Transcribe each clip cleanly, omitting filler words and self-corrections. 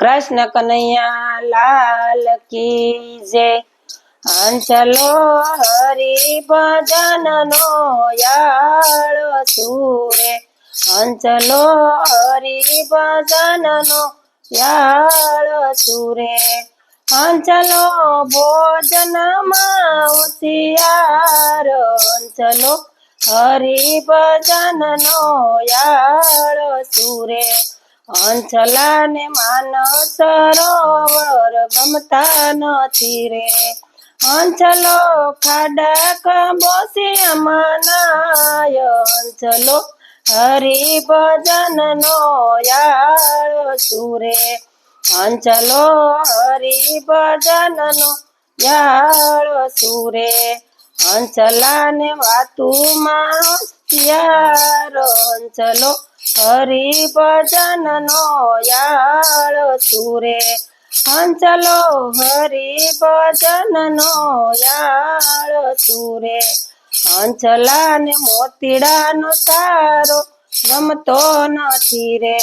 कृष्ण कन्हैया लाल की जय। हंचलो हरि भजन नो याळ सूरे। हंचलो हरि भजन नो याळ सूरे। हंचलो भोजन माउसियार। हंचलो हरि भजन नो याळ सूरे। हंचला ने मानव सरोवर गमता નથી રે। हंचलो खाडा बोसी मनाय। हंचलो हरि भजन नो याळ सूरे। हंचलो हरि भजन नो याळ सूरे। हंचला ने वातु मास्यार। हंचलो हरि भजन नो याळ सूरे। हंचलो हरि भजन नो याळ सूरे। हंचला ने मोतीड़ा नो तारो गमतो નથી रे।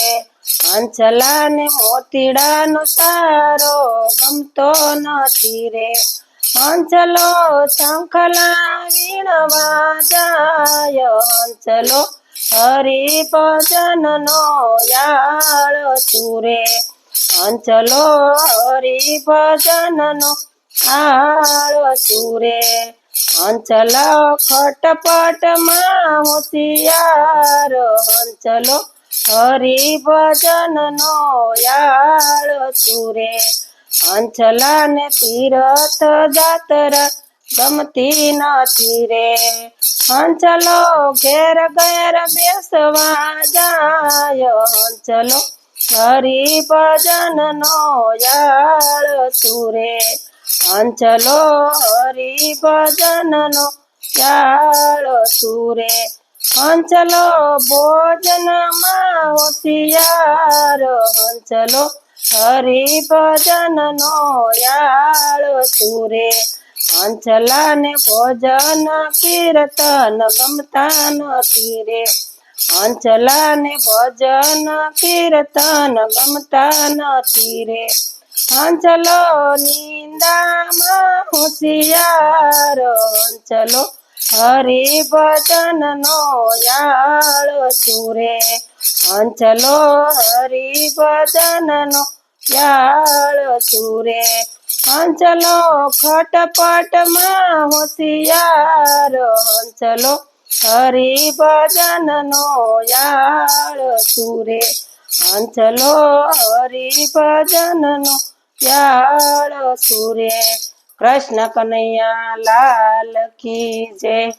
हंचला ने मोतीड़ा नो तारो गमतो નથી रे। हंचलो शंखला वीणवा जाय। हंचलो हरि भजन नो याळ सूरे। हंचलो हरि भजन नो याळ सूरे। हंचलो खटपट होशियार। हंचलो हरि भजन नो याळ सूरे। हंचला ने तीरथ जात्रा गमती નથી रे। हंचलो घेर घेर बेसवा जाय। हंचलो हरि भजन नो याळ सूरे। हंचलो हरि भजन नो याळ सूरे। हंचलो भोजन होशियार। हंचलो हरि भजन नो याळ सूरे। हंचला ने भोजन कीर्तन गमता નથી रे। हंचला ने भजन कीर्तन गमता નથી रे। हंचलो निंदा होशियार। हंचलो हरि भजन नो याळ सूरे। हंचलो हरि भजन नो याळ सूरे। हंचलो खटपट होशियार। हंचलो हरि भजन नो याळ सूरे। हंचलो हरि भजन नो याळ सूरे। कृष्ण कन्हैया लाल की जय।